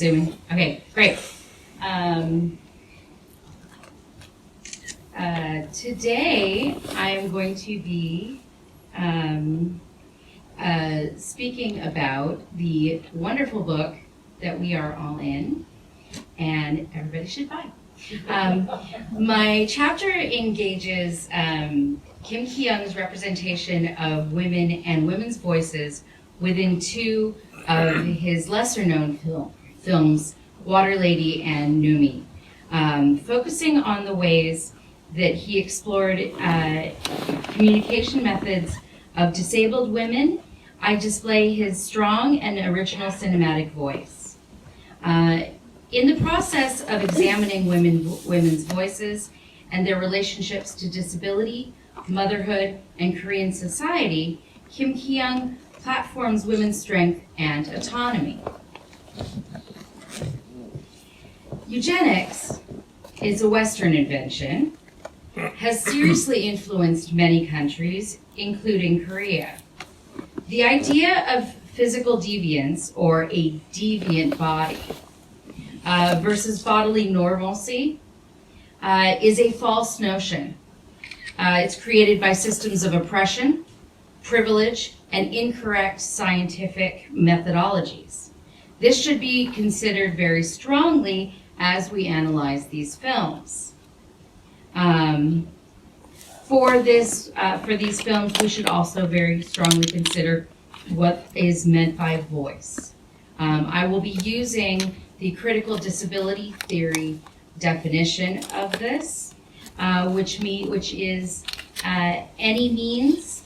zooming. Okay, great. Today I am going to be speaking about the wonderful book that we are all in, and everybody should buy. My chapter engages Kim Ki-young's representation of women and women's voices within two of his lesser-known films, Water Lady and Numi, focusing on the ways that he explored communication methods of disabled women. I display his strong and original cinematic voice. In the process of examining women's voices and their relationships to disability, motherhood, and Korean society, Kim Ki-young platforms women's strength and autonomy. Eugenics is a Western invention, has seriously influenced many countries, including Korea. The idea of physical deviance, or a deviant body, versus bodily normalcy is a false notion. It's created by systems of oppression, privilege, and incorrect scientific methodologies. This should be considered very strongly as we analyze these films. For these films, we should also very strongly consider what is meant by voice. I will be using the critical disability theory definition of this, which is any means,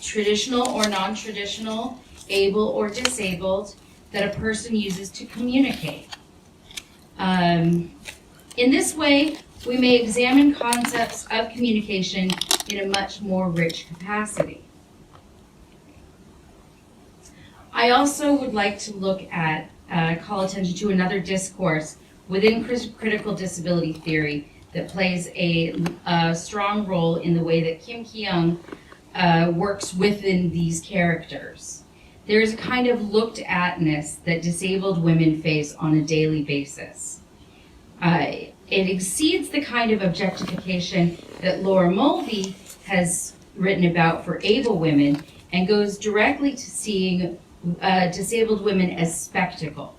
traditional or non-traditional, able or disabled, that a person uses to communicate. In this way, we may examine concepts of communication in a much more rich capacity. I also would like to look at, call attention to another discourse within critical disability theory that plays a strong role in the way that Kim Ki-young works within these characters. There is a kind of looked atness that disabled women face on a daily basis. It exceeds the kind of objectification that Laura Mulvey has written about for able women and goes directly to seeing disabled women as spectacle.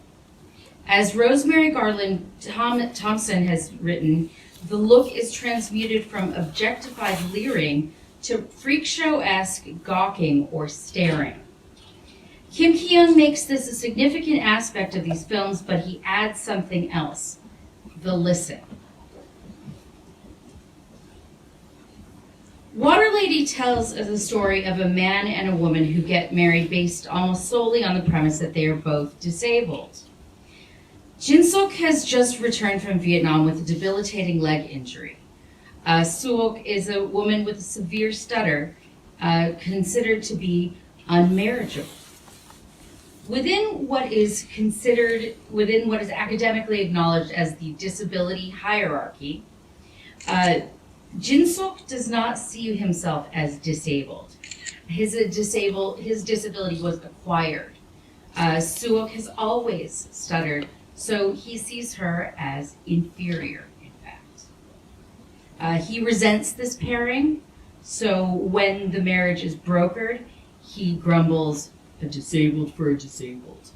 As Rosemary Garland Thompson has written, the look is transmuted from objectified leering to freak show-esque gawking or staring. Kim Ki-young makes this a significant aspect of these films, but he adds something else: the listen. Water Lady tells the story of a man and a woman who get married based almost solely on the premise that they are both disabled. Jin-suk has just returned from Vietnam with a debilitating leg injury. Suok is a woman with a severe stutter, considered to be unmarriageable. Within what is academically acknowledged as the disability hierarchy, Jin-suk does not see himself as disabled. His disability was acquired. Suok has always stuttered, so he sees her as inferior, in fact. He resents this pairing, so when the marriage is brokered, he grumbles, "A disabled for a disabled."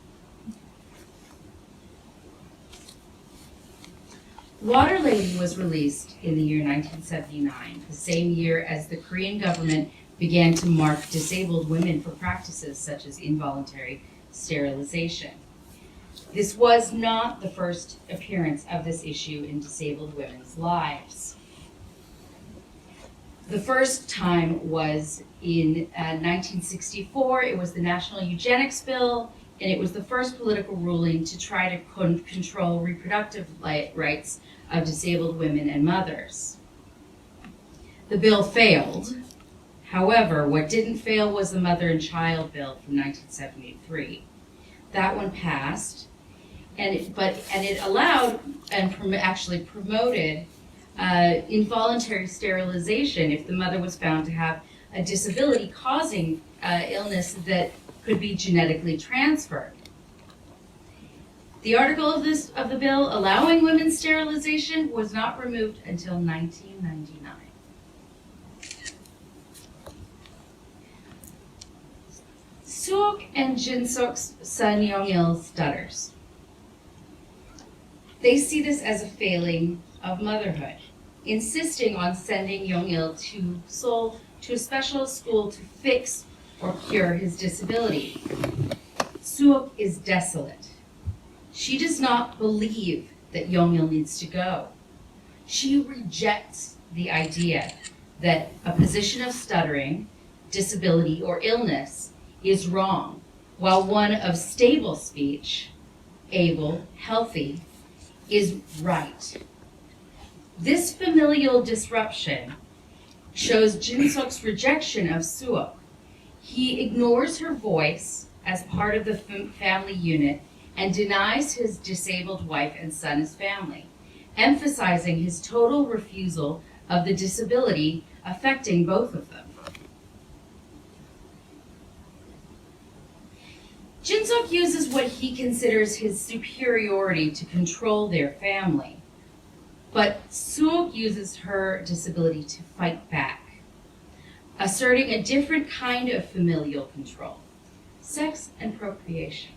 Water Lady was released in the year 1979, the same year as the Korean government began to mark disabled women for practices such as involuntary sterilization. This was not the first appearance of this issue in disabled women's lives. The first time was in 1964. It was the National Eugenics Bill, and it was the first political ruling to try to control reproductive rights of disabled women and mothers. The bill failed. However, what didn't fail was the Mother and Child Bill from 1973. That one passed, and it allowed and actually promoted involuntary sterilization if the mother was found to have a disability causing illness that could be genetically transferred. The article of the bill allowing women's sterilization was not removed until 1999. Suok and Jinsok's son Yong-il stutters. They see this as a failing of motherhood, insisting on sending Yong-il to Seoul to a special school to fix or cure his disability. Suok is desolate. She does not believe that Yong-il needs to go. She rejects the idea that a position of stuttering, disability, or illness is wrong, while one of stable speech, able, healthy, is right. This familial disruption shows Jinsok's rejection of Suok. He ignores her voice as part of the family unit and denies his disabled wife and son as family, emphasizing his total refusal of the disability affecting both of them. Jinsok uses what he considers his superiority to control their family, but Suok uses her disability to fight back, asserting a different kind of familial control, sex and procreation.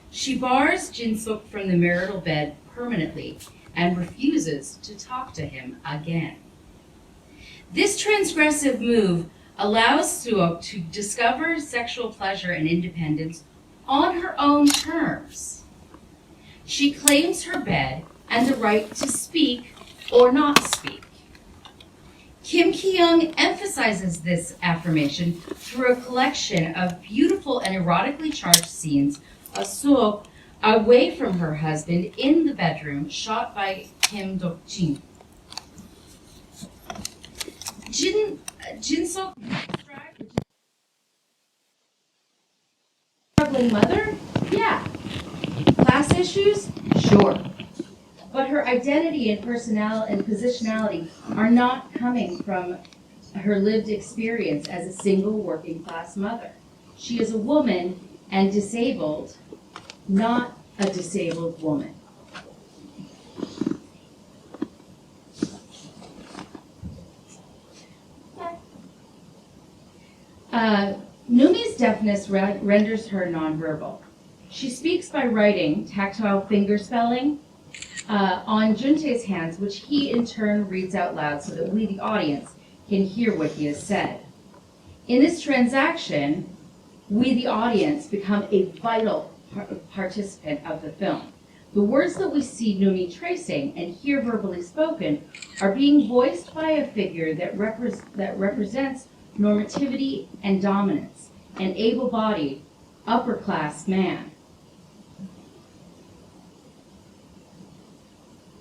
She bars Jinsok from the marital bed permanently and refuses to talk to him again. This transgressive move allows Suok to discover sexual pleasure and independence on her own terms. She claims her bed and the right to speak or not speak. Kim Ki-young emphasizes this affirmation through a collection of beautiful and erotically charged scenes of Suok away from her husband in the bedroom, shot by Kim Dok-jin. Jinsok, struggling mother? Yeah. Class issues? Sure. But her identity and personality and positionality are not coming from her lived experience as a single working class mother. She is a woman and disabled, not a disabled woman. Numi's deafness renders her nonverbal. She speaks by writing, tactile finger spelling, on Juntae's hands, which he in turn reads out loud so that we, the audience, can hear what he has said. In this transaction, we, the audience, become a vital participant of the film. The words that we see Numi tracing and hear verbally spoken are being voiced by a figure that represents normativity and dominance, an able-bodied, upper-class man.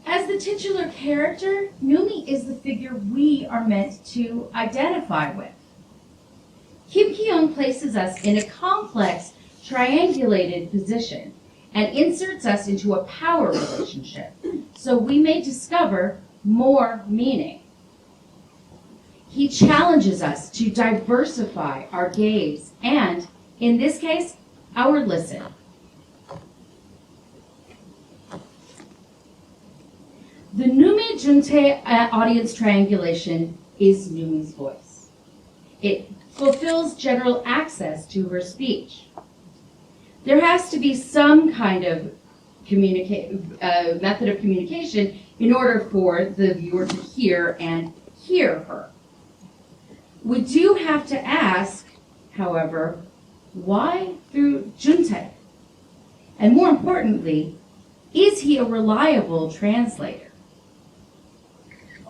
As the titular character, Numi is the figure we are meant to identify with. Kim Ki-young places us in a complex, triangulated position and inserts us into a power relationship, so we may discover more meaning. He challenges us to diversify our gaze and, in this case, our listen. The Numi Juntae audience triangulation is Numi's voice. It fulfills general access to her speech. There has to be some kind of method of communication in order for the viewer to hear and hear her. We do have to ask, however, why through Juntae? And more importantly, is he a reliable translator?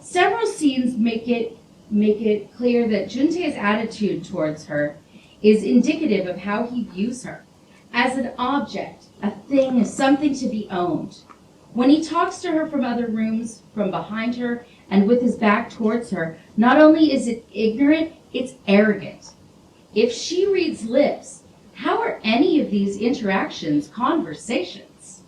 Several scenes make it clear that Juntae's attitude towards her is indicative of how he views her, as an object, a thing, something to be owned. When he talks to her from other rooms, from behind her, and with his back towards her, not only is it ignorant, it's arrogant. If she reads lips, how are any of these interactions conversations?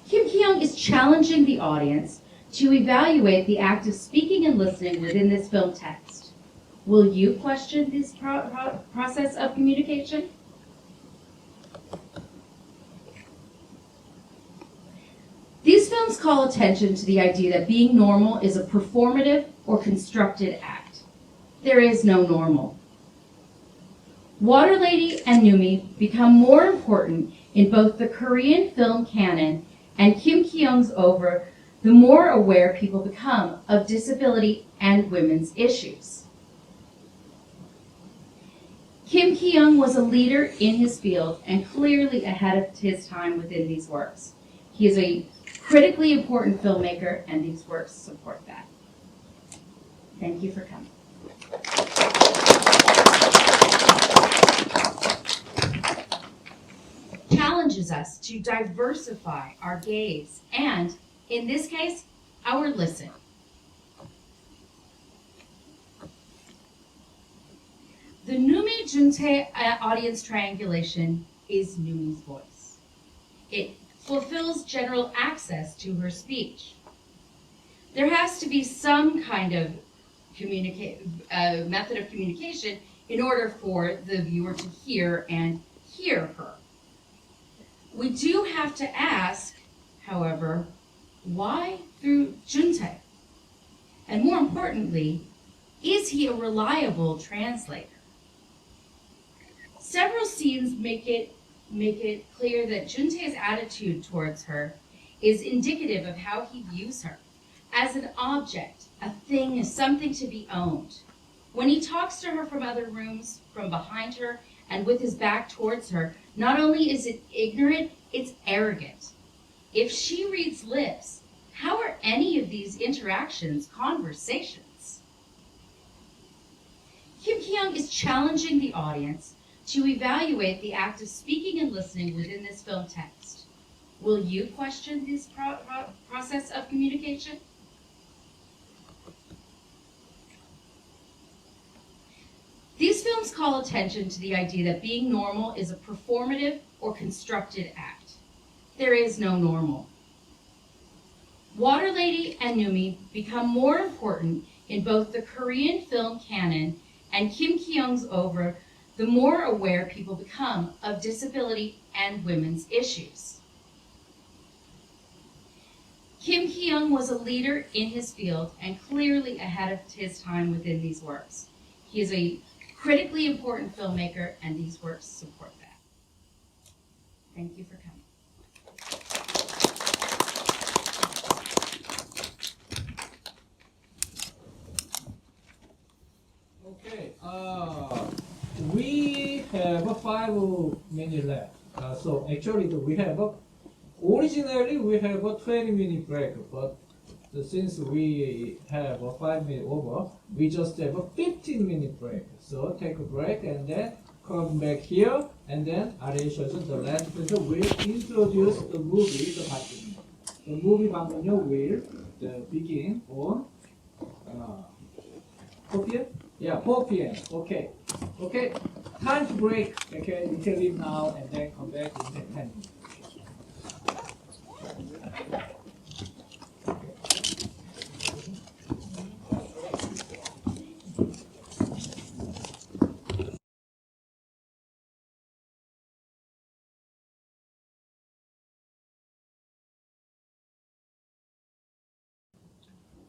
Kim Ki-young is challenging the audience to evaluate the act of speaking and listening within this film text. Will you question this process of communication? films call attention to the idea that being normal is a performative or constructed act. There is no normal. Water Lady and Numi become more important in both the Korean film canon and Kim Ki-young's over, the more aware people become of disability and women's issues. Kim Ki-young was a leader in his field and clearly ahead of his time within these works. He is a critically important filmmaker, and these works support that. Thank you for coming. Challenges us to diversify our gaze and, in this case, our listen. The Numi Juntae audience triangulation is Numi's voice. It fulfills general access to her speech. There has to be some kind of method of communication in order for the viewer to hear and hear her. We do have to ask, however, why through Juntae? And more importantly, is he a reliable translator? Several scenes make it clear that Juntae's attitude towards her is indicative of how he views her, as an object, a thing, something to be owned. When he talks to her from other rooms, from behind her, and with his back towards her, not only is it ignorant, it's arrogant. If she reads lips, how are any of these interactions conversations? Kim Ki-young is challenging the audience to evaluate the act of speaking and listening within this film text. Will you question this process of communication? These films call attention to the idea that being normal is a performative or constructed act. There is no normal. Water Lady and Numi become more important in both the Korean film canon and Kim Ki-young's over, the more aware people become of disability and women's issues. Kim Ki-young was a leader in his field and clearly ahead of his time within these works. He is a critically important filmmaker, and these works support that. Thank you for coming. Okay, we have 5 minutes left. So actually, we have originally we have a 20-minute break, but since we have a 5 minute over, we just have a 15-minute break. So take a break and then come back here, and then Arisha, the last person, will introduce the movie, the Bangyo. The movie Bangyo will begin on 4 p.m. Yeah, 4 p.m. Okay. Okay. Time to break. Okay, you can leave now and then come back in 10 minutes.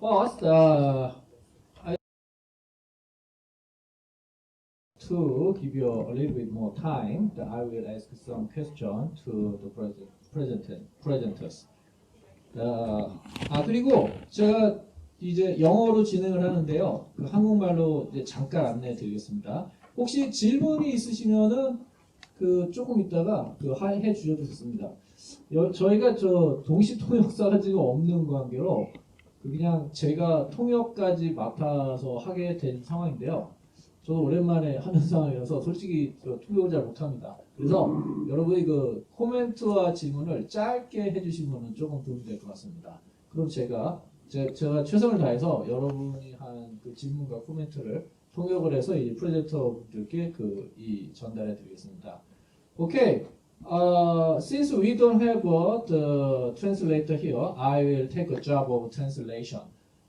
First, to give you a little bit more time, I will ask some questions to the presenters. 그리고 제가 이제 영어로 진행을 하는데요. 한국말로 이제 잠깐 안내 드리겠습니다. 혹시 질문이 있으시면은 조금 있다가 해 주셔도 좋습니다. 저희가 동시 통역사가 지금 없는 관계로 그냥 제가 통역까지 맡아서 하게 된 상황인데요. 저도 오랜만에 하는 상황이라서 솔직히 통역을 잘 못합니다. 그래서 여러분이 코멘트와 질문을 짧게 해주시면 조금 도움이 될 것 같습니다. 그럼 제가 최선을 다해서 여러분이 한 질문과 코멘트를 통역을 해서 이 프레젠터분들께 전달해 드리겠습니다. Okay. Since we don't have the translator here, I will take a job of translation.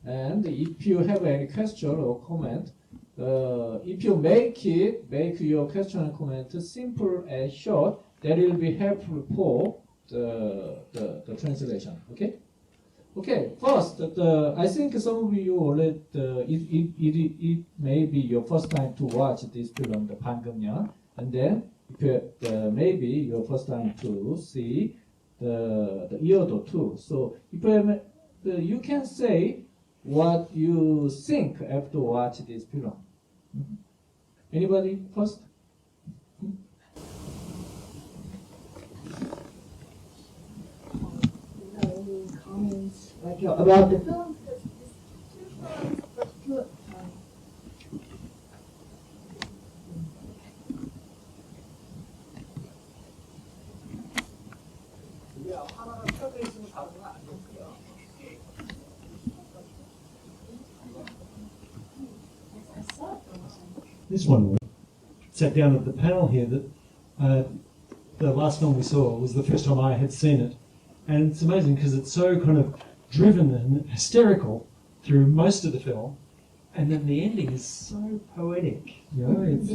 And if you have any question or comment, if you make your question and comment simple and short, that will be helpful for the translation. Okay? Okay, first, I think some of you already, it may be your first time to watch this film, the 방금년, and then maybe your first time to see the Eodo too. So if you can say what you think after watch this film. Anybody first? Any comments like about the film? This one sat down at the panel here that the last film we saw was the first time I had seen it, and it's amazing because it's so kind of driven and hysterical through most of the film, and then the ending is so poetic. You know, it's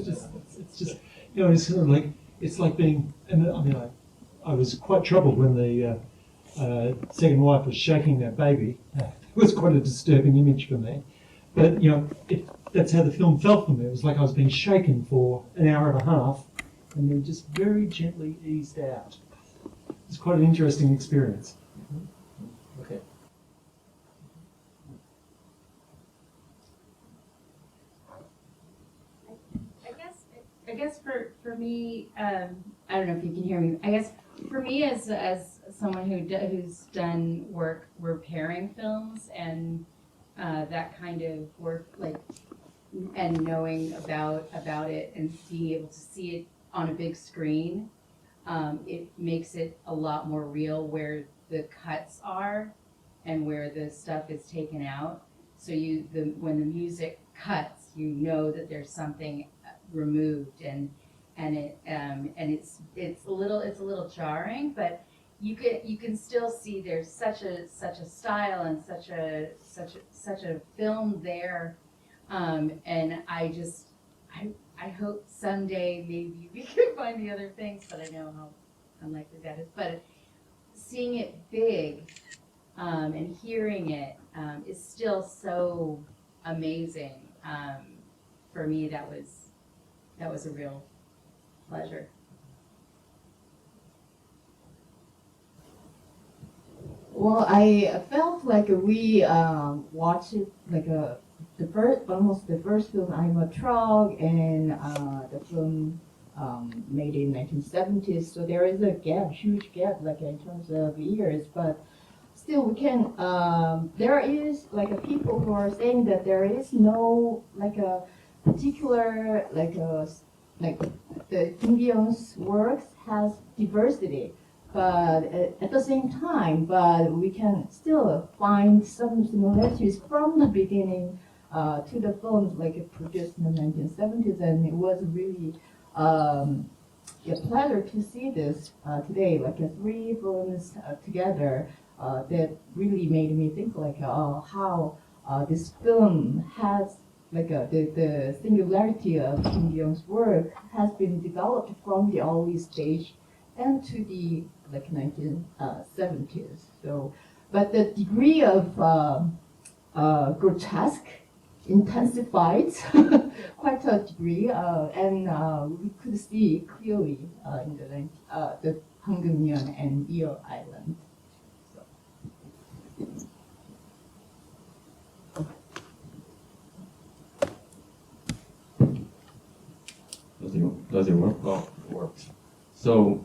just you know, it's sort of like it's like being. And I mean, I was quite troubled when the second wife was shaking that baby. It was quite a disturbing image for me, but you know, that's how the film felt for me. It was like I was being shaken for an hour and a half, and then just very gently eased out. It's quite an interesting experience. Okay. I guess for me, I don't know if you can hear me. I guess for me as someone who's done work repairing films and that kind of work, like, and knowing about it and being able to see it on a big screen, it makes it a lot more real where the cuts are and where the stuff is taken out. So when the music cuts, you know that there's something removed, and it's a little jarring, but you can still see there's such a style and such a film there, and I hope someday maybe we can find the other things, but I know how unlikely that is. But seeing it big and hearing it is still so amazing. For me, that was a real pleasure. Well, I felt like we watched it like almost the first film, I'm a Trog, and the film made in 1970s. So there is a gap, huge gap, like in terms of years. But still, we can. There is like a people who are saying that there is no like a particular like the Kim Byung's works has diversity. But at the same time, but we can still find some similarities from the beginning to the films like produced in the 1970s, and it was really a pleasure to see this today, like three films together that really made me think like how this film has like the singularity of Kim Byung's work has been developed from the early stage and to the like 1970s. So, but the degree of grotesque intensified quite a degree, and we could see clearly in the Hangumyeon and Eo Island. Does it work? Oh, it works. So,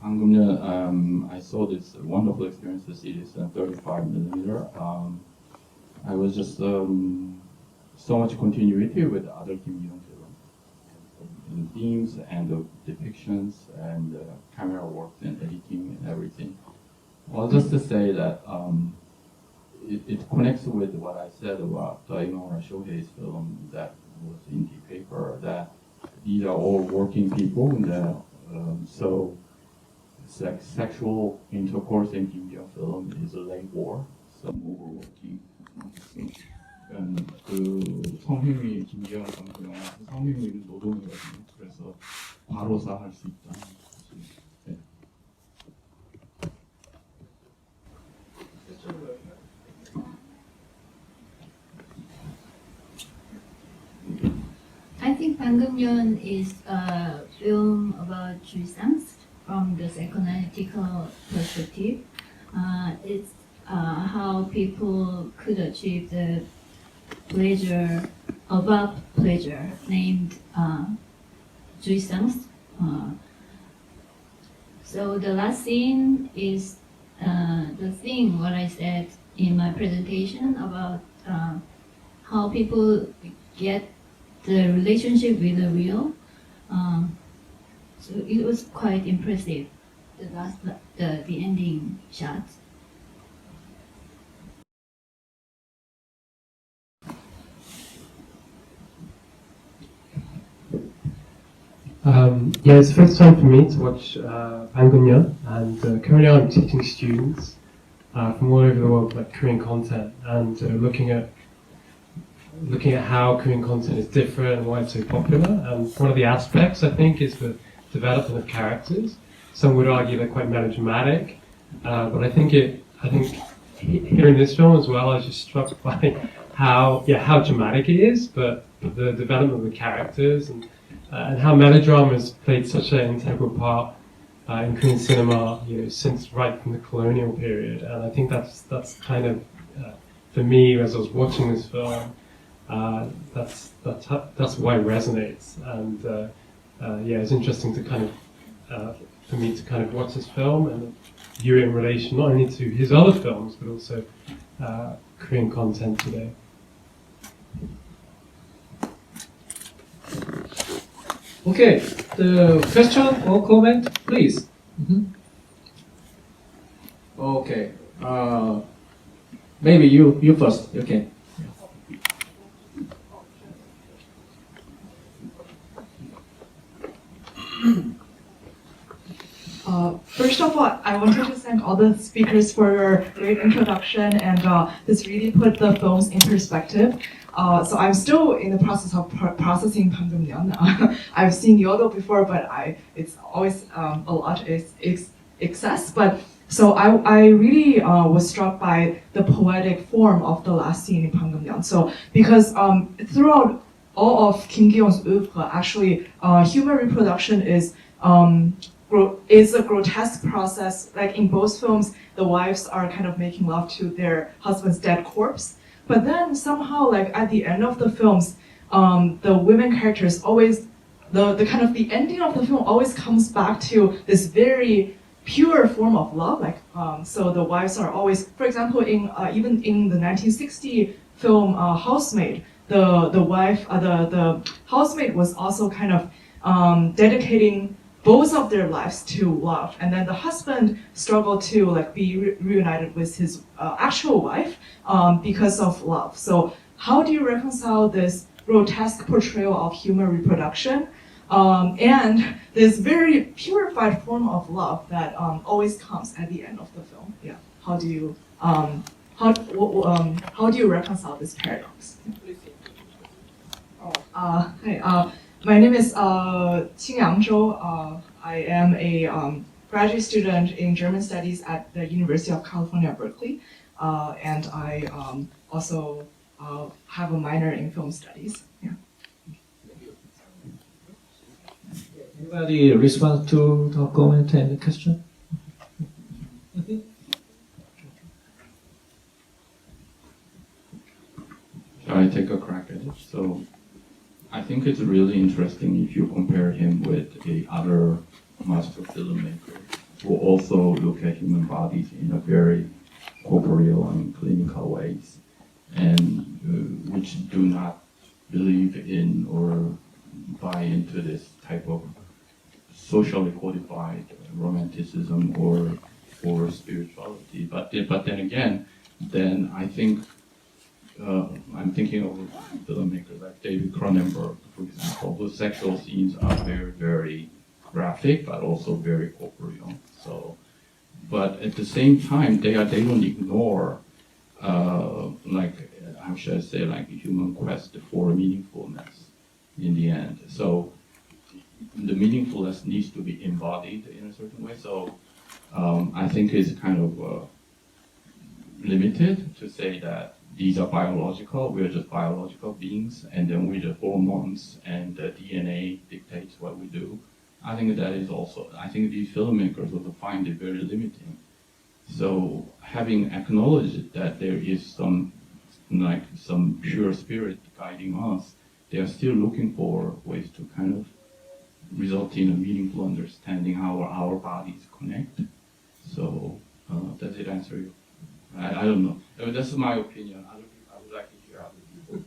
방금년, I saw this wonderful experience to see this 35 millimeter. I was just so much continuity with other Kim Byung films, in themes and the depictions and camera work and editing and everything. Well, just to say that it connects with what I said about Imamura Shohei's film that was in the paper, that these are all working people, and so sexual intercourse in Kim Byung film is a labor, some overworking. 그 성희미 김기현 감독 영화 성희미는 노동이거든요. 그래서 바로사 할 수 있다. 네. think 방금년 is a film about Juisangs from the psychoanalytical perspective. It's how people could achieve the pleasure above pleasure, named Juisangs. So the last scene is the thing what I said in my presentation about how people get the relationship with the real. So it was quite impressive. The ending shot. Yeah, it's the first time for me to watch 방금년, and currently I'm teaching students from all over the world, like Korean content, and looking at how Korean content is different and why it's so popular. And one of the aspects, I think, is the development of characters. Some would argue they're quite melodramatic, but I think here in this film as well, I was just struck by how dramatic it is, but the development of the characters and how melodrama has played such an integral part in Korean cinema, since right from the colonial period. And I think that's kind of for me, as I was watching this film, that's why it resonates. And it's interesting to kind of for me to kind of watch this film and view it in relation not only to his other films but also Korean content today. Okay, the question or comment, please. Okay, maybe you first. Okay. First of all, I wanted to thank all the speakers for your great introduction, and this really put the films in perspective. So I'm still in the process of processing 방금년. I've seen Yodo before, but it's always a lot is excess. But so I really was struck by the poetic form of the last scene in 방금년. So because throughout all of Kim Ki-young's oeuvre, actually, human reproduction is a grotesque process. Like in both films, the wives are kind of making love to their husband's dead corpse. But then somehow, like at the end of the films, the women characters always, the kind of the ending of the film always comes back to this very pure form of love. Like so, the wives are always, for example, in even in the 1960 film Housemaid, the wife, the housemaid was also kind of dedicating both of their lives to love, and then the husband struggled to like be reunited with his actual wife because of love. So how do you reconcile this grotesque portrayal of human reproduction and this very purified form of love that always comes at the end of the film? Yeah. How do you reconcile this paradox? Hi. My name is Qingyang Zhou. I am a graduate student in German Studies at the University of California, Berkeley, and I also have a minor in film studies. Yeah. Anybody respond to the comment and the question? Shall I take a crack at it? So I think it's really interesting if you compare him with the other master filmmakers who also look at human bodies in a very corporeal and clinical ways, and which do not believe in or buy into this type of socially codified romanticism or spirituality. But then again, then I think I'm thinking of filmmakers like David Cronenberg, for example, whose sexual scenes are very, very graphic, but also very corporeal. So, but at the same time, they don't ignore, like, how should I say, like a human quest for meaningfulness in the end. So, the meaningfulness needs to be embodied in a certain way. So, I think it's kind of limited to say that these are biological, we're just biological beings, and then with the hormones and the DNA dictates what we do. I think that is also, I think these filmmakers also find it very limiting. So having acknowledged that there is some pure spirit guiding us, they are still looking for ways to kind of result in a meaningful understanding how our bodies connect. So does it answer you? I don't know. That's my opinion. Other people, I would like to hear other people.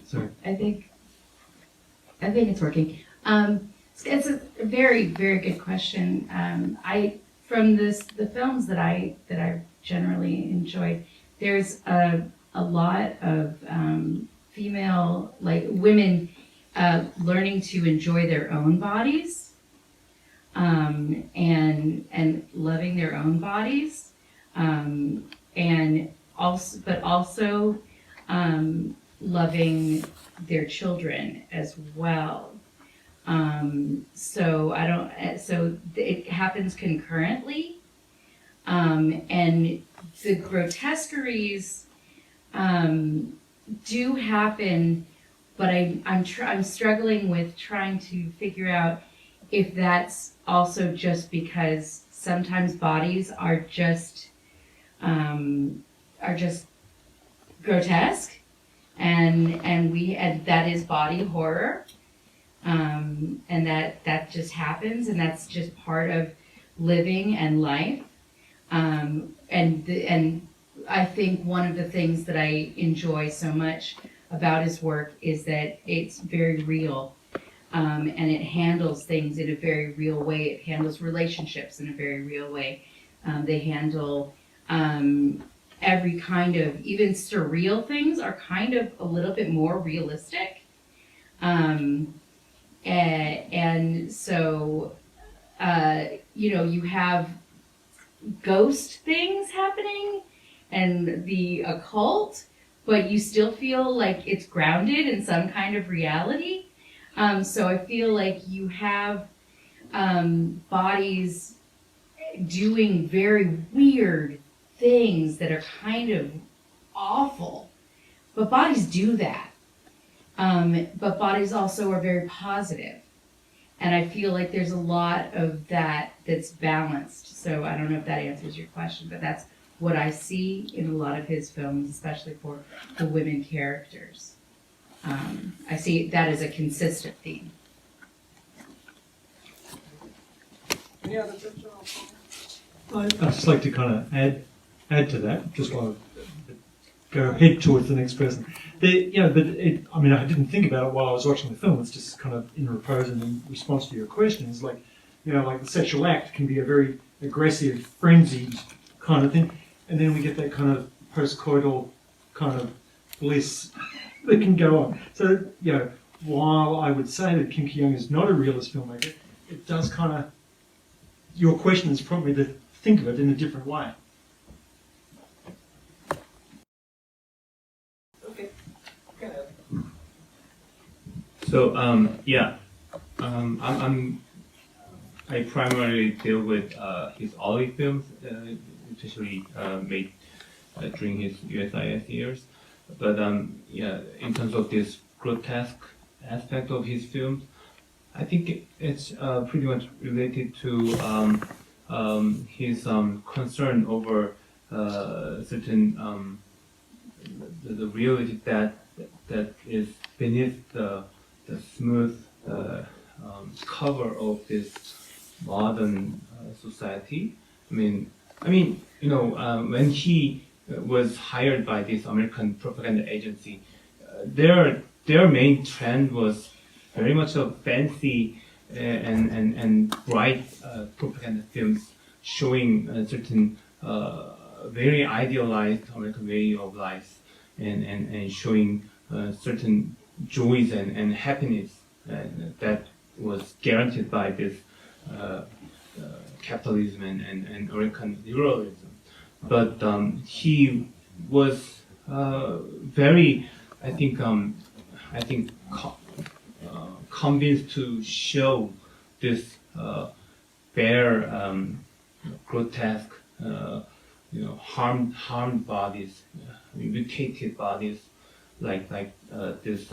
Sorry. I think it's working. It's a very, very good question. From the films that I generally enjoyed, there's a lot of female, like women, learning to enjoy their own bodies, and loving their own bodies, and also loving their children as well. So it happens concurrently, and the grotesqueries do happen, but I'm struggling with trying to figure out if that's also just because sometimes bodies are just grotesque, and that is body horror. And that just happens, and that's just part of living and life. And I think one of the things that I enjoy so much about his work is that it's very real, and it handles things in a very real way. It handles relationships in a very real way. They handle every kind of, even surreal things are kind of a little bit more realistic. And so, you have ghost things happening and the occult, but you still feel like it's grounded in some kind of reality. So I feel like you have bodies doing very weird things that are kind of awful, but bodies do that. But bodies also are very positive. And I feel like there's a lot of that that's balanced. So I don't know if that answers your question, but that's what I see in a lot of his films, especially for the women characters. I see that as a consistent theme. Any other questions? I'd just like to kind of add to that, just want to go ahead towards the next person. I didn't think about it while I was watching the film. It's just kind of in repose and in response to your question. It's like, like the sexual act can be a very aggressive, frenzied kind of thing, and then we get that kind of post-coital kind of bliss that can go on. So, while I would say that Kim Ki-young is not a realist filmmaker, it does kind of, your question has prompted me to think of it in a different way. Okay. So I primarily deal with his early films, especially made during his USIS years. But in terms of this grotesque aspect of his films, I think it's pretty much related to his concern over certain the reality that is beneath the smooth cover of this modern society. I mean, when he was hired by this American propaganda agency, their main trend was very much a fancy and bright propaganda films showing a certain very idealized American way of life and showing certain joys and happiness that was guaranteed by this capitalism and American liberalism. But he was very, I think, convinced to show this bare, grotesque harmed bodies, mutated bodies, like this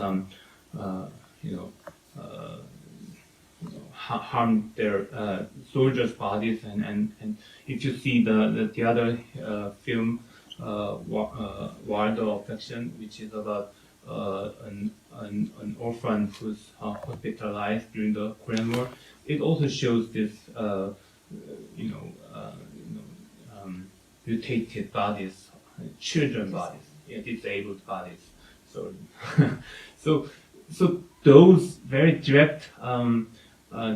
harm their soldiers' bodies, and if you see the other film, Wild Affection, which is about an orphan who's hospitalized during the Korean War, it also shows this mutated bodies, children bodies, disabled bodies. So those very direct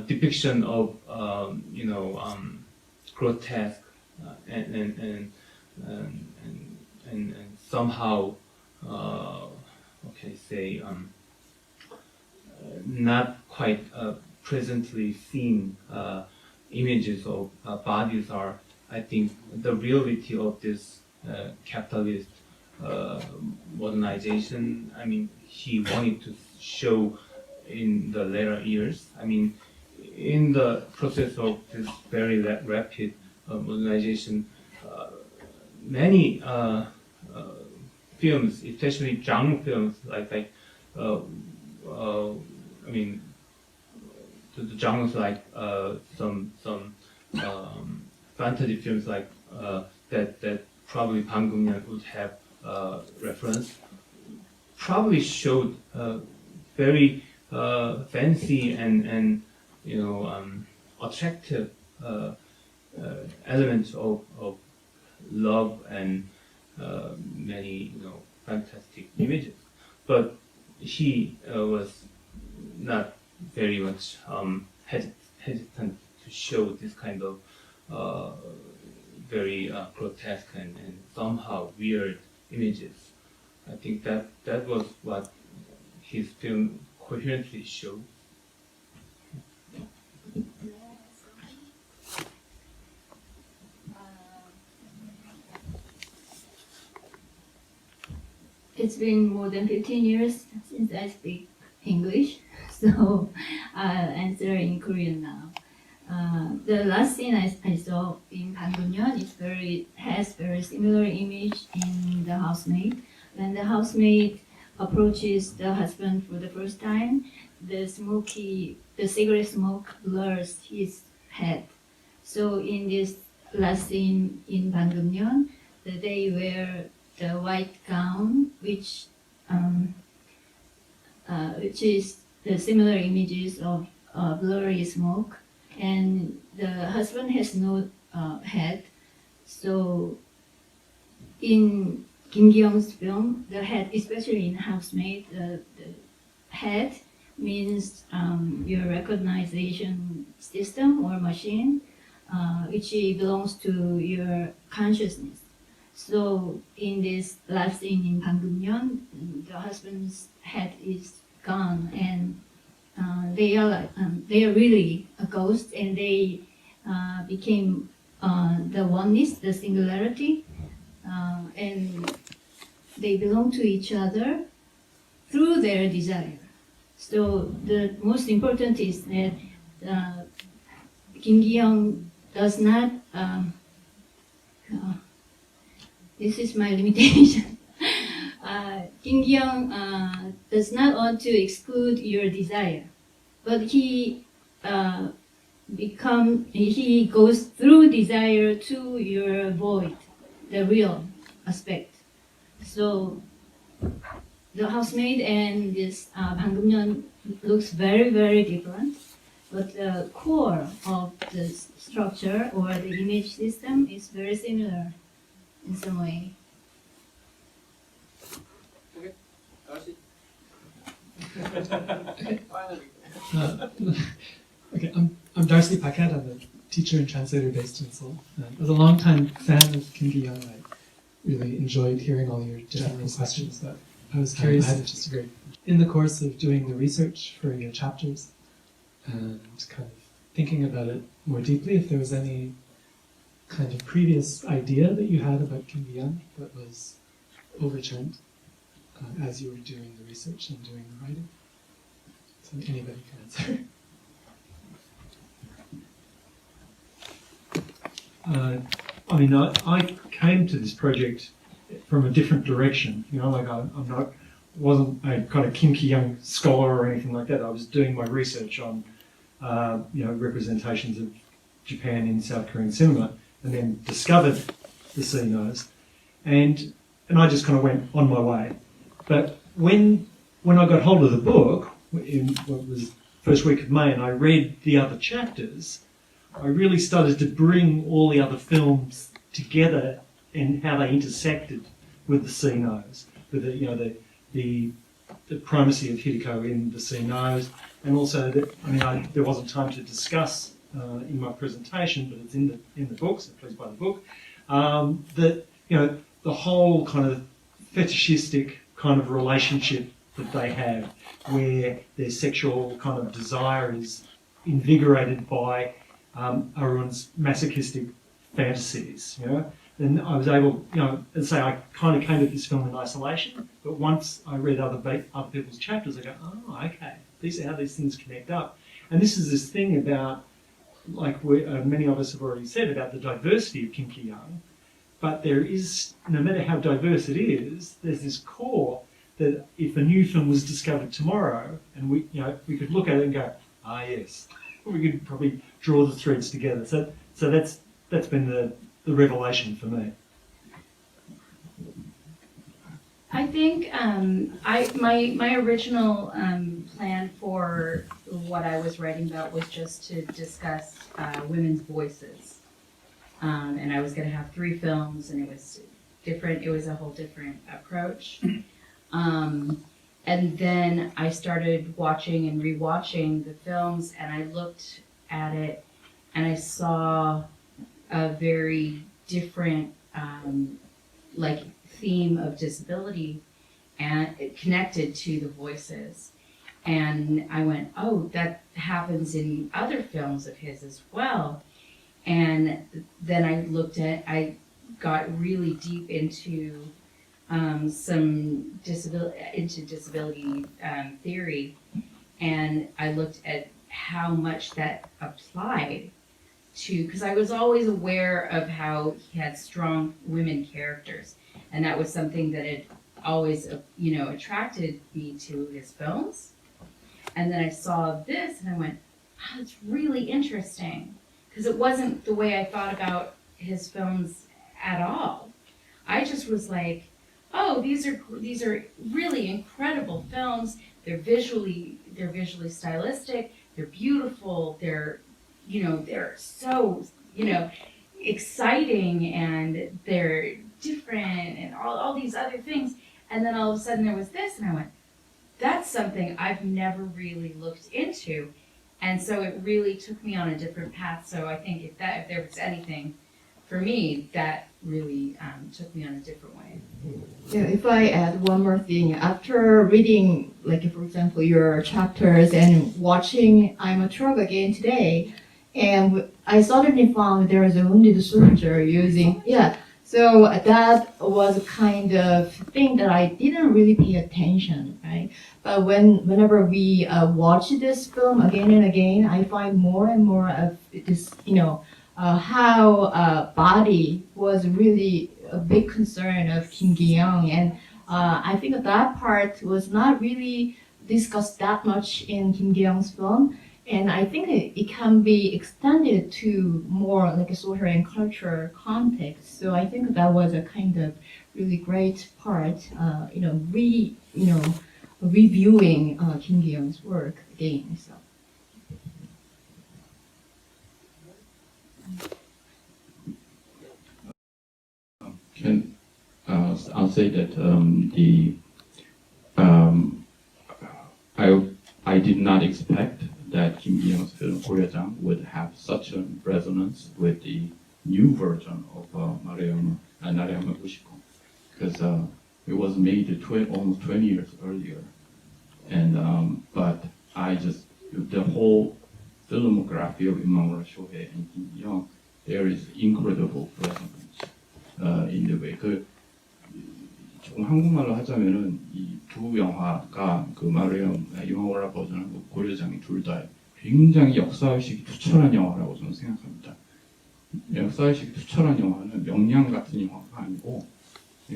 depiction of grotesque and somehow not quite presently seen images of bodies are, I think, the reality of this capitalist modernization. I mean, he wanted to show in the later years. I mean, in the process of this very rapid modernization, many films, especially genre films, the genres like some fantasy films like that probably Bangumyeon would have reference, probably showed very fancy and attractive elements of love and many fantastic images, but he was not very much hesitant to show this kind of very grotesque and somehow weird images. I think that was what his film coherently showed. It's been more than 15 years since I speak English, so I'll answer in Korean now. The last scene I saw in Bangumyeon has very similar image in The Housemaid. When the housemaid approaches the husband for the first time, the cigarette smoke blurs his head. So in this last scene in Bangumyeon, they wear the white gown, which is the similar images of blurry smoke, and the husband has no head. So in Kim Ki-young's film, the head, especially in Housemaid, the head means your recognition system or machine, which belongs to your consciousness. So in this last scene in Bangumyeon, the husband's head is gone, and they are really a ghost, and they became the oneness, the singularity, and they belong to each other through their desire. So the most important is that Kim Ki-young does not. This is my limitation. Kim Ki-young does not want to exclude your desire, but he goes through desire to your void, the real aspect. So the housemaid and this Bangumyeon looks very, very different, but the core of the structure or the image system is very similar in some way. Okay, I'm Darcy Paquette. I'm a teacher and translator based in Seoul. I was a long-time fan of Kim Ki-young. I really enjoyed hearing all your different questions. But I was curious, in the course of doing the research for your chapters and kind of thinking about it more deeply, if there was any kind of previous idea that you had about Kim Ki-young that was overturned as you were doing the research and doing the writing. So anybody can answer. I mean, I came to this project from a different direction. You know, like wasn't a kind of Kim Ki-young scholar or anything like that. I was doing my research on, you know, representations of Japan in South Korean cinema, and then discovered the C-Nose, and I just kind of went on my way. But when I got hold of the book in what was first week of May, and I read the other chapters, I really started to bring all the other films together and how they intersected with the C-Nose, with the, you know, the primacy of Hideko in the C-Nose, and also that, I mean, there wasn't time to discuss in my presentation, but it's in the book, so please buy the book. That, you know, the whole kind of fetishistic kind of relationship that they have, where their sexual kind of desire is invigorated by Arun's masochistic fantasies, you know. And I was able, you know, and say I kind of came to this film in isolation, but once I read other people's chapters, I go, oh, okay, these are how these things connect up. And this is this thing about, like many of us have already said, about the diversity of Kim Ki-young, but there is, no matter how diverse it is, there's this core that if a new film was discovered tomorrow, and we, you know, we could look at it and go, ah, yes, we could probably draw the threads together. So that's been the revelation for me. I think my original plan for what I was writing about was just to discuss women's voices, and I was going to have 3 films, and it was different. It was a whole different approach, and then I started watching and rewatching the films, and I looked at it, and I saw a very different like theme of disability and it connected to the voices. And I went, oh, that happens in other films of his as well. And then I got really deep into disability theory, and I looked at how much that applied to, because I was always aware of how he had strong women characters, and that was something that had always, you know, attracted me to his films. And then I saw this, and I went, oh, it's really interesting, because it wasn't the way I thought about his films at all. I just was like, oh, these are really incredible films. They're visually stylistic. They're beautiful. They're so, you know, exciting, and they're different, and all these other things. And then all of a sudden there was this, and I went, that's something I've never really looked into. And so it really took me on a different path. So I think if there was anything for me, that really took me on a different way. Yeah, if I add one more thing, after reading, like for example, your chapters and watching I'm a Truck again today, and I suddenly found there is a wounded soldier using, so that was a kind of thing that I didn't really pay attention, right? But whenever we watch this film again and again, I find more and more of this, you know, how body was really a big concern of Kim Ki-young, and I think that part was not really discussed that much in Kim Ki-young's film. And I think it can be extended to more like a social and cultural context. So I think that was a kind of really great part, reviewing Kim Ki-young's work again. So. I'll say that I did not expect that Kim Ki-young's film 고려장 would have such a resonance with the new version of 나래야마 90, because it was made almost 20 years earlier, and but the whole filmography of Imamura Shohei and Kim Ki-young, there is incredible resonance in the way. 조금 한국말로 하자면은 이 두 영화가 그 이마무라 버전하고 고려장이 둘 다 굉장히 역사의식이 투철한 영화라고 저는 생각합니다. 역사의식 투철한 영화는 명량 같은 영화가 아니고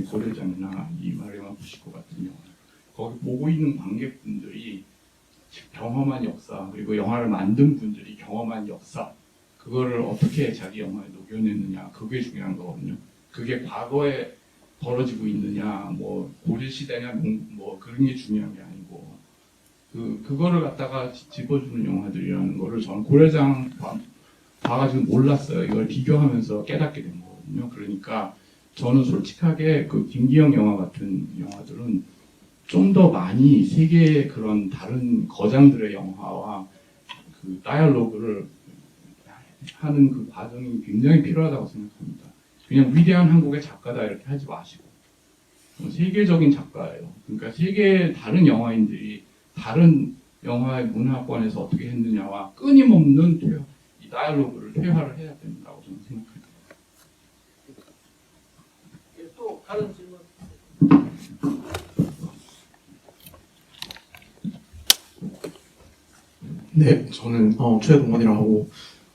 고려장이나 이 마리마 부시코 같은 영화 거기 보고 있는 관객분들이 경험한 역사 그리고 영화를 만든 분들이 경험한 역사 그거를 어떻게 자기 영화에 녹여내느냐 그게 중요한 거거든요. 그게 과거에 벌어지고 있느냐 뭐 고려 시대냐 뭐 그런 게 중요한 게 아니고 그거를 갖다가 짚어주는 영화들이라는 거를 저는 고려장 봐가지고 몰랐어요. 이걸 비교하면서 깨닫게 된 거거든요. 그러니까 저는 솔직하게 그 김기영 영화 같은 영화들은 좀 더 많이 세계의 그런 다른 거장들의 영화와 그 다이얼로그를 하는 그 과정이 굉장히 필요하다고 생각합니다. 그냥 위대한 한국의 작가다 이렇게 하지 마시고 세계적인 작가예요. 그러니까 세계의 다른 영화인들이 다른 영화의 문화권에서 어떻게 했느냐와 끊임없는 이 다이얼로그를 퇴화를 해야 된다고 저는 생각합니다. 또 다른 질문. 네, 저는 최동원이라고 하고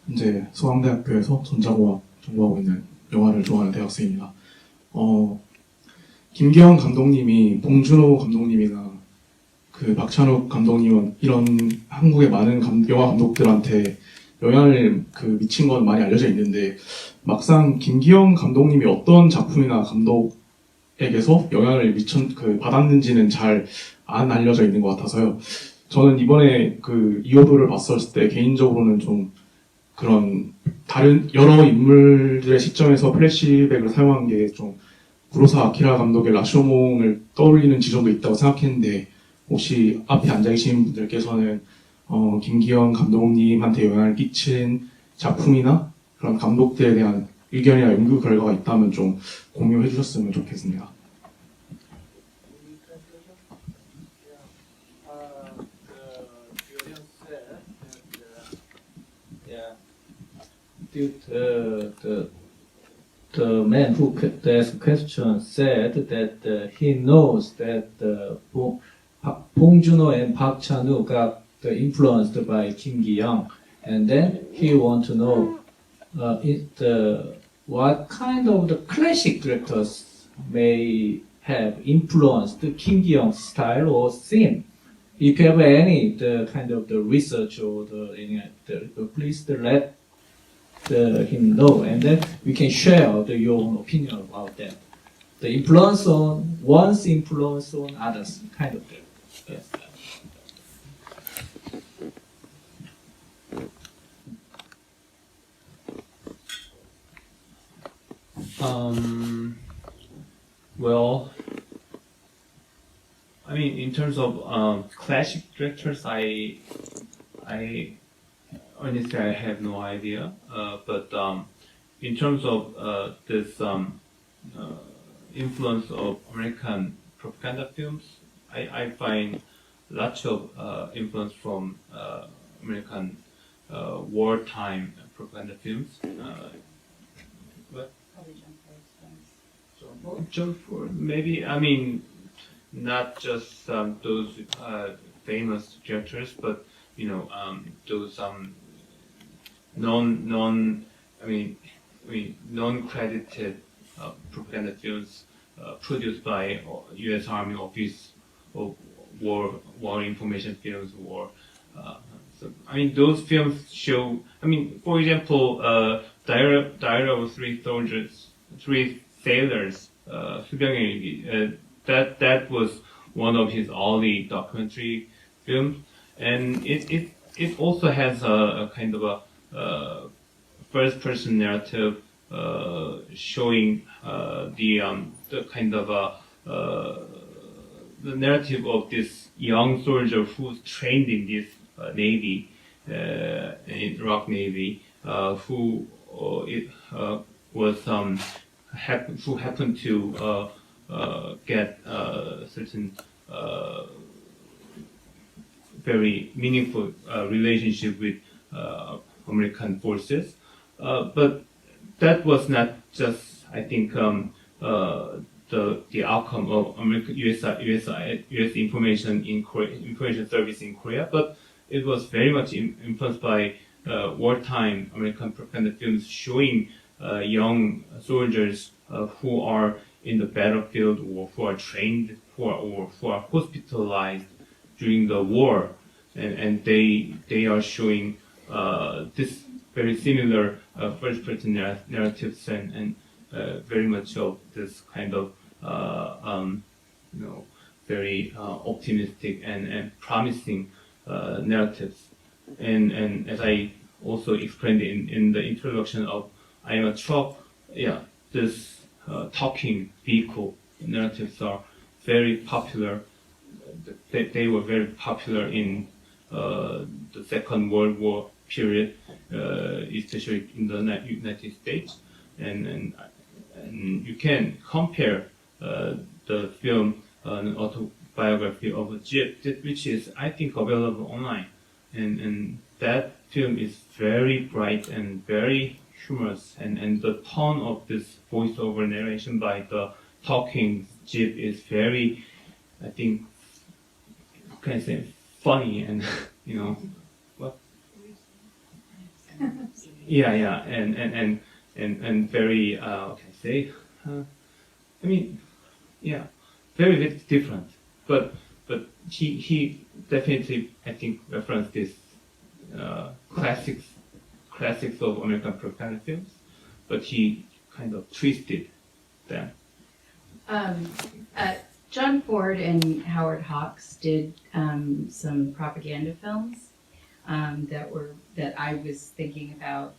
이제 서강대학교에서 전자공학 전공하고 있는 영화를 좋아하는 대학생입니다. 김기영 감독님이 봉준호 감독님이나 그 박찬욱 감독님은 이런 한국의 많은 영화 감독들한테 영향을 미친 건 많이 알려져 있는데 막상 김기영 감독님이 어떤 작품이나 감독에게서 영향을 받았는지는 잘 안 알려져 있는 것 같아서요. 저는 이번에 이호도를 봤었을 때 개인적으로는 좀 그런 다른 여러 인물들의 시점에서 플래시백을 사용한 게 좀 구로사 아키라 감독의 라쇼몽을 떠올리는 지점도 있다고 생각했는데 혹시 앞에 앉아 계신 분들께서는 김기영 감독님한테 영향을 끼친 작품이나 그런 감독들에 대한 의견이나 연구 결과가 있다면 좀 공유해 주셨으면 좋겠습니다. The man who asked the question said that he knows that Bong Joon-ho and Park Chan-wook got influenced by Kim Ki-young, and then he want to know what kind of the classic directors may have influenced Kim Ki-young's style or theme. If you have any kind of the research or please let him know, and then we can share your own opinion about that. The influence on one's influence on others, kind of thing. Yes. Well, I mean, in terms of classic directors, I honestly I have no idea. But in terms of this influence of American propaganda films, I find lots of influence from American wartime propaganda films. But Jump Forward, maybe. I mean, not just those famous directors, but those non-credited propaganda films produced by U.S. Army Office of War Information Films, those films show. For example, Diary of Three Sailors, 수병의 일기. That was one of his early documentary films, and it also has a kind of a first-person narrative showing the kind of the narrative of this young soldier who's trained in this navy, in Iraq Navy, who happened to get certain very meaningful relationship with American forces, but that was not just, I think, the outcome of American U.S. information service in Korea, but it was very much influenced by wartime American propaganda films showing young soldiers who are in the battlefield or who are trained or who are hospitalized during the war, and they are showing this very similar first-person narratives and very much of this kind of very optimistic and promising narratives. And as I also explained in the introduction of I Am a Truck, yeah, this talking vehicle narratives are very popular. They were very popular in the Second World War period, especially in the United States. And you can compare the film, an autobiography of a Jeep, which is, I think, available online. And that film is very bright and very humorous, and the tone of this voiceover narration by the talking Jeep is very, I think, how can I say, funny and what? Yeah, and very, what can I say? I mean, yeah, very different. But he definitely, I think, referenced this classics of American propaganda films, but he kind of twisted them. John Ford and Howard Hawks did some propaganda films that I was thinking about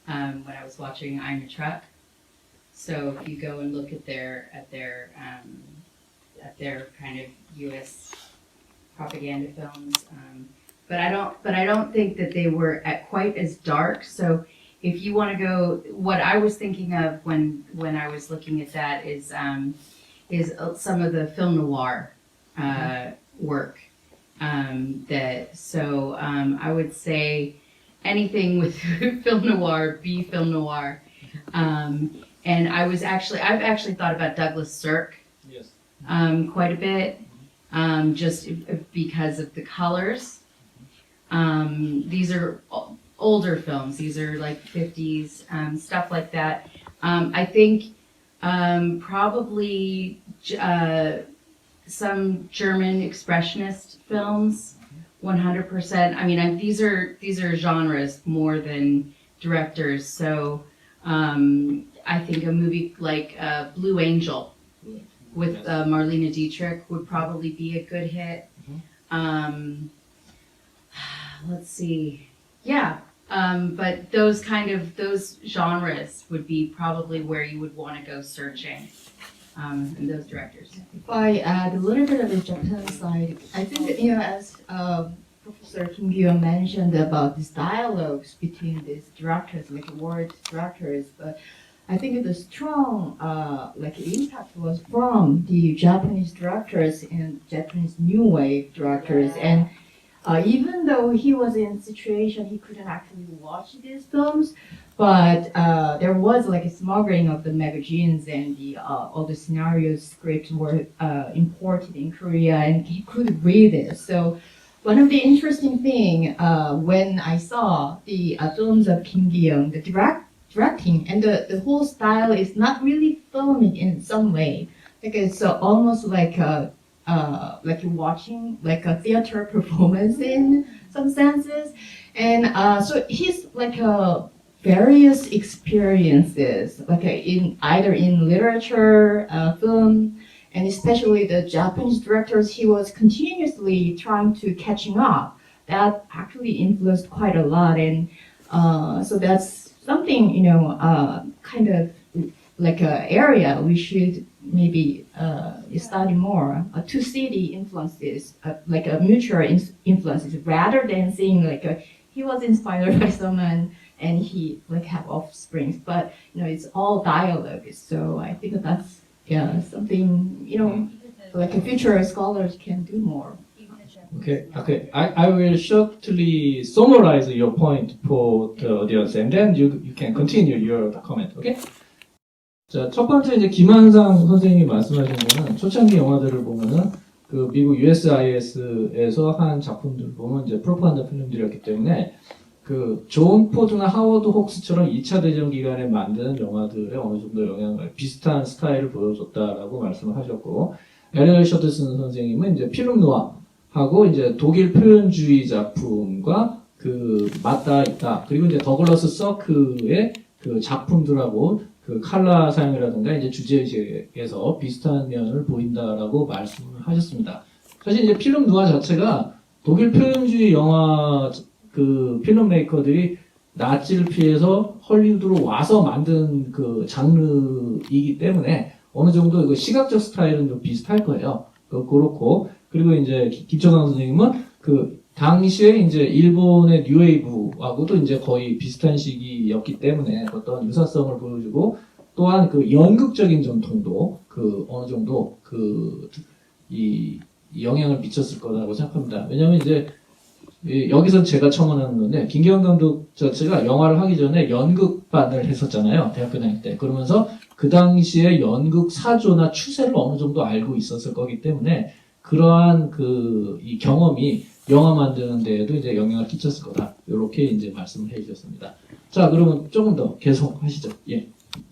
when I was watching I'm a Truck. So if you go and look at their kind of U.S. propaganda films, but I don't think that they were quite as dark. So if you want to go, what I was thinking of when I was looking at that is some of the film noir work. I would say anything with film noir, B film noir. And I've actually thought about Douglas Sirk quite a bit, just because of the colors. These are older films. These are like 50s, stuff like that. I think probably some German expressionist films, 100%. I mean, these are genres more than directors. So I think a movie like Blue Angel with Marlene Dietrich would probably be a good hit. Let's see. Yeah. But those genres would be probably where you would want to go searching, and those directors. If I add a little bit of the Japan side, I think as Professor Kim Gyu mentioned about these dialogues between these directors, like word directors, but I think the strong impact was from the Japanese directors and Japanese new wave directors. And even though he was in a situation he couldn't actually watch these films, but there was like a smuggling of the magazines, and all the scenario scripts were imported in Korea, and he could read it. So one of the interesting thing when I saw the films of Kim Gi-young, the directing and the whole style is not really filmic in some way. Like it's almost like you're watching like a theater performance in some senses. And so he's like various experiences, like either in literature, film, and especially the Japanese directors, he was continuously trying to catching up. That actually influenced quite a lot. And so that's something, kind of like an area we should maybe study more, to see the influences, like a mutual influences, rather than saying like he was inspired by someone and he like have offsprings, but it's all dialogue. So I think that's something like a future scholars can do more. Okay. I will shortly summarize your point for the audience, and then you can continue your comment. Okay? 자, 첫 번째 이제 김한상 선생님이 말씀하신 거는 초창기 영화들을 보면은 그 미국 USIS에서 한 작품들 보면 이제 프로파간다 필름들이었기 때문에 그 존 포드나 하워드 혹스처럼 2차 대전 기간에 만든 영화들의 어느 정도 영향을 비슷한 스타일을 보여줬다라고 말씀을 하셨고, 에리얼 셔드슨 선생님은 이제 필름 누아하고 이제 독일 표현주의 작품과 그 맞닿아 있다. 그리고 이제 더글러스 서크의 그 작품들하고 그 칼라 사용이라든가 이제 주제의식에서 비슷한 면을 보인다라고 말씀을 하셨습니다. 사실 이제 필름 누아 자체가 독일 표현주의 영화 그 필름 메이커들이 나치를 피해서 헐리우드로 와서 만든 그 장르이기 때문에 어느 정도 그 시각적 스타일은 좀 비슷할 거예요. 그렇고, 그리고 이제 김철강 선생님은 그 당시에 이제 일본의 뉴웨이브하고도 이제 거의 비슷한 시기였기 때문에 어떤 유사성을 보여주고, 또한 그 연극적인 전통도 그 어느 정도 그 이 영향을 미쳤을 거라고 생각합니다. 왜냐하면 이제 여기선 제가 첨언하는 건데, 김기현 감독 자체가 영화를 하기 전에 연극반을 했었잖아요. 대학교 다닐 때. 그러면서 그 당시에 연극 사조나 추세를 어느 정도 알고 있었을 거기 때문에 그러한 그 이 경험이 영화 만드는 데에도 이제 영향을 끼쳤을 거다. 이렇게 이제 말씀을 해주셨습니다. 자, 그러면 조금 더 계속 하시죠. 예.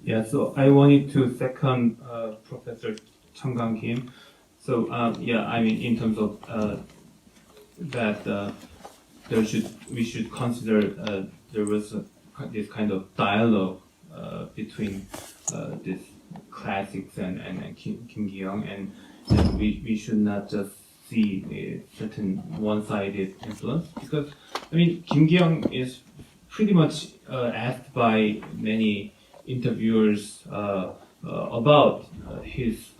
Yeah, so I wanted to second Professor Chung Kang Kim. So yeah, I mean, in terms of that we should consider there was this kind of dialogue between this classics and Kim Ki-young, and we should not just see a certain one-sided influence, because I mean Kim Ki-young is pretty much asked by many interviewers about his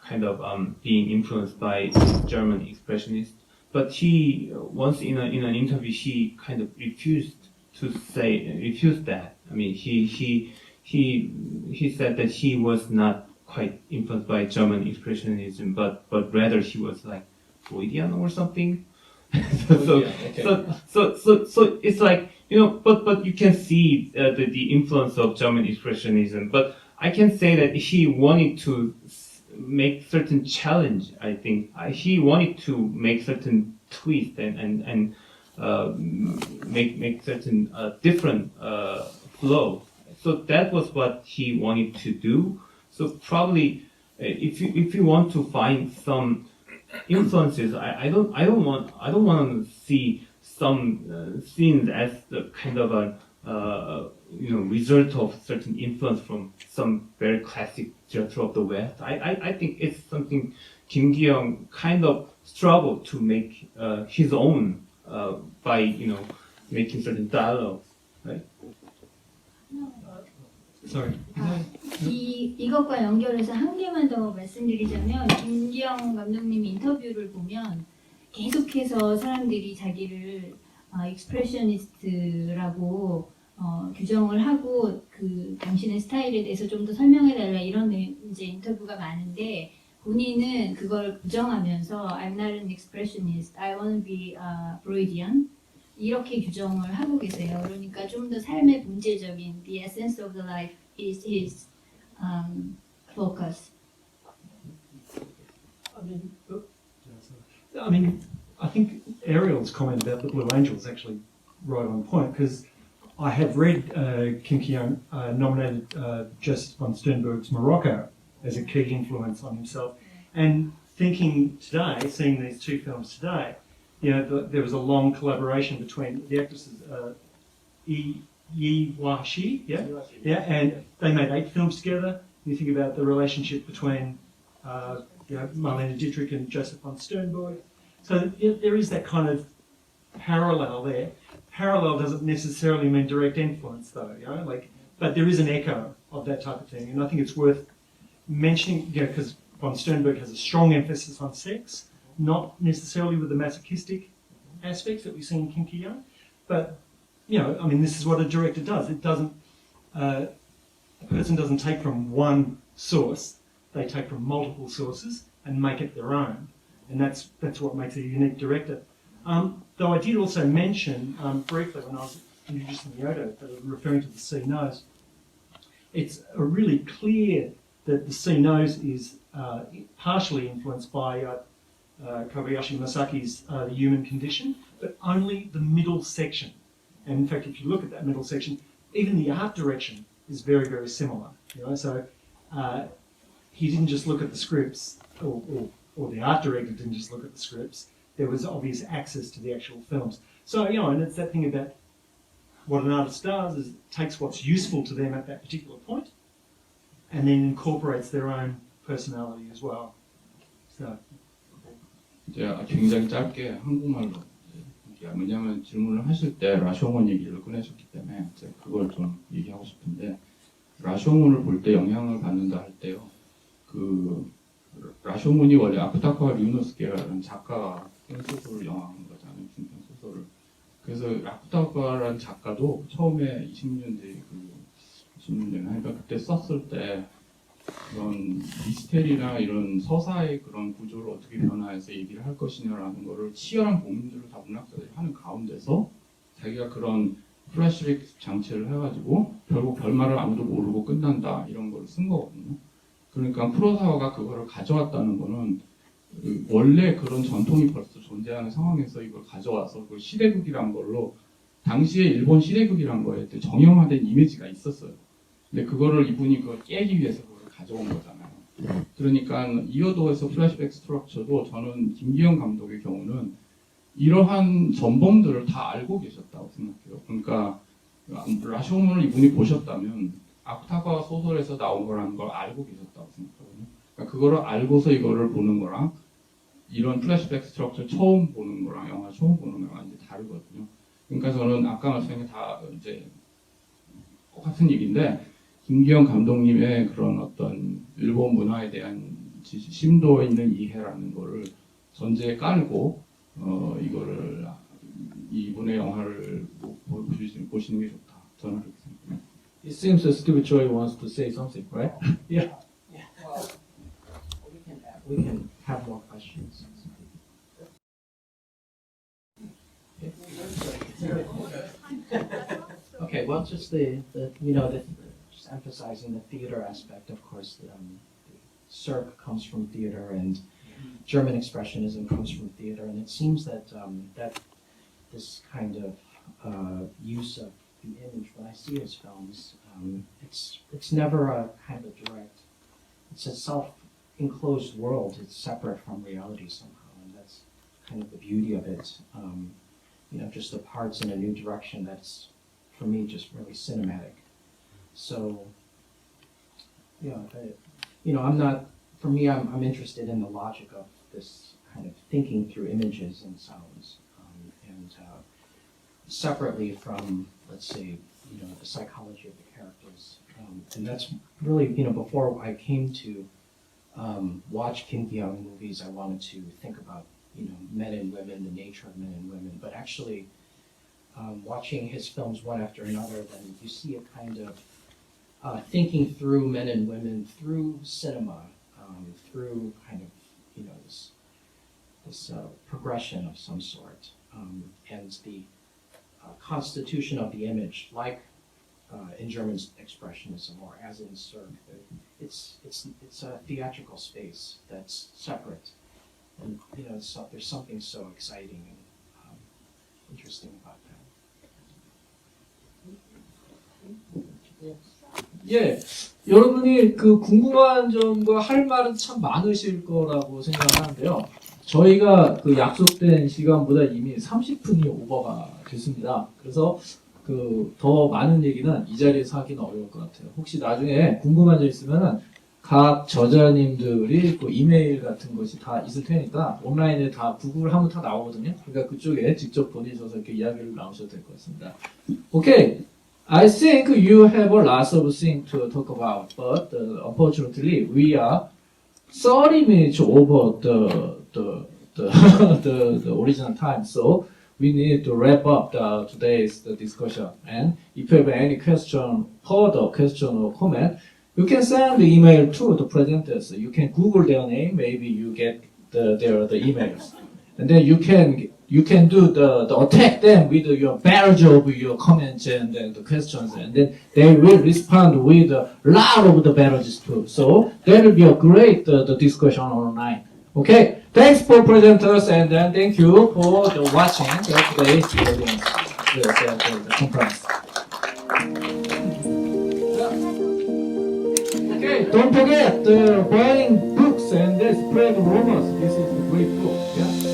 kind of being influenced by German expressionists. But he once in an interview he kind of refused that. I mean he said that he was not quite influenced by German expressionism, but rather he was like Freudian or something. So it's like, you know, but you can see the influence of German expressionism. But I can say that he wanted to make certain challenge. I think he wanted to make certain twist and make certain different flow. So that was what he wanted to do. So probably if you want to find some influences, I don't want to see some scenes as the kind of a result of certain influence from some very classic director of the West. I think it's something Kim Ki-young kind of struggled to make his own by making certain dialogues, right? Sorry. 이것과 연결해서 한 개만 더 말씀드리자면, 김기영 감독님 인터뷰를 보면 계속해서 사람들이 자기를 익스프레셔니스트라고 규정을 하고 그 당신의 스타일에 대해서 좀 더 설명해달라 이런 이제 인터뷰가 많은데, 본인은 그걸 부정하면서 I'm not an expressionist, I want to be Freudian 이렇게 규정을 하고 계세요. 그러니까 좀 더 삶의 본질적인 the essence of the life is his focus. I mean, I think Ariel's comment about the Blue Angel is actually right on point, because I have read Kim Ki-young nominated Joseph von Sternberg's Morocco as a key influence on himself, and thinking today, seeing these two films today, there was a long collaboration between the actresses Yi Hua-shi, and they made 8 films together. You think about the relationship between Marlene Dietrich and Joseph von Sternberg. So there is that kind of parallel there. Parallel doesn't necessarily mean direct influence, though, but there is an echo of that type of thing, and I think it's worth mentioning, because von Sternberg has a strong emphasis on sex, not necessarily with the masochistic aspects that we see in Kim Ki-young, but I mean, this is what a director does. It doesn't. A person doesn't take from one source; they take from multiple sources and make it their own, and that's what makes a unique director. Though I did also mention briefly when I was introducing the Odo, referring to the C nose, it's really clear that the C nose is partially influenced by Kobayashi Masaki's The Human Condition, but only the middle section. And in fact, if you look at that middle section, even the art direction is very, very similar. So he didn't just look at the scripts, or the art director didn't just look at the scripts. There was obvious access to the actual films. So, and it's that thing about what an artist does is takes what's useful to them at that particular point and then incorporates their own personality as well. So. 제가 굉장히 짧게 한국말로 왜냐하면 질문을 하실 때 라쇼몬 얘기를 꺼내셨기 때문에 제가 그걸 좀 얘기하고 싶은데 라쇼몬을 볼 때 영향을 받는다 할 때요. 그 라쇼몬이 원래 아프타카와 류노스케라는 작가가 쓴 소설을 영화한 거잖아요. 중편 소설을. 그래서 아프타카라는 작가도 처음에 20년대 20년대나 그러니까 그때 썼을 때 그런 미스테리나 이런 서사의 그런 구조를 어떻게 변화해서 얘기를 할 것이냐라는 거를 치열한 고민들을 다 문학자들이 하는 가운데서 자기가 그런 플래시백 장치를 해가지고 결국 결말을 아무도 모르고 끝난다 이런 걸 쓴 거거든요. 그러니까 프로사와가 그거를 가져왔다는 거는 원래 그런 전통이 벌써 존재하는 상황에서 이걸 가져와서 그 시대극이란 걸로 당시에 일본 시대극이란 거에 정형화된 이미지가 있었어요. 근데 그거를 이분이 그걸 깨기 위해서 그걸 가져온 거잖아요. 그러니까 이어도에서 플래시백 스트럭처도 저는 김기현 감독의 경우는 이러한 전범들을 다 알고 계셨다고 생각해요. 그러니까 라쇼몬을 이분이 보셨다면 아프타카 소설에서 나온 거라는 걸 알고 계셨다고 생각하거든요. 그러니까 그거를 알고서 이거를 보는 거랑 이런 플래시백 스트럭처 처음 보는 거랑 영화 처음 보는 거랑 완전히 다르거든요. 그러니까 저는 아까 말씀드린 게 다 이제 똑같은 얘기인데 김기현 감독님의 그런 어떤 일본 문화에 대한 심도 있는 이해라는 거를 전제에 깔고 이거를 이분의 영화를 보시는 게 좋다. 저는 그렇게 생각합니다. It seems that Steve Choi wants to say something, right? Yeah. Well, we can have more questions. Okay, well, just just emphasizing the theater aspect, of course. Cirque comes from theater, and German expressionism comes from theater, and it seems that that this kind of use of the image, when I see his films, it's never a kind of direct. It's a self-enclosed world. It's separate from reality somehow, and that's kind of the beauty of it. Just the parts in a new direction. That's, for me, just really cinematic. So, I'm not. For me, I'm interested in the logic of this kind of thinking through images and sounds, and separately from, let's say, the psychology of the characters. And that's really, before I came to watch Kim Ki-young movies, I wanted to think about, men and women, the nature of men and women. But actually, watching his films one after another, then you see a kind of thinking through men and women through cinema, through kind of, this progression of some sort, and the constitution of the image, like in German expressionism or as in Cirque. It's a theatrical space that's separate, and there's something so exciting and interesting about that. 예, 여러분이 그 궁금한 점과 할 말은 참 많으실 거라고 생각하는데요. 저희가 그 약속된 시간보다 이미 30분이 오버가 됐습니다. 그래서 그 더 많은 얘기는 이 자리에서 하기는 어려울 것 같아요. 혹시 나중에 궁금한 점 있으면은 각 저자님들이 그 이메일 같은 것이 다 있을 테니까 온라인에 다 구글하면 다 나오거든요. 그러니까 그쪽에 직접 보내셔서 이렇게 이야기를 나누셔도 될 것 같습니다. Okay, I think you have a lot of things to talk about, but unfortunately we are 30 minutes over the original time, so we need to wrap up today's discussion. And if you have any question, further question or comment, you can send the email to the presenters. You can Google their name, maybe you get the emails, and then you can do the attack them with your barrage of your comments and the questions, and then they will respond with a lot of the barrages too. So there will be a great the discussion online. Okay, thanks for presenters and then thank you for the watching today's audience, the conference. Okay, don't forget buying books and spread rumors. This is a great book. Yeah.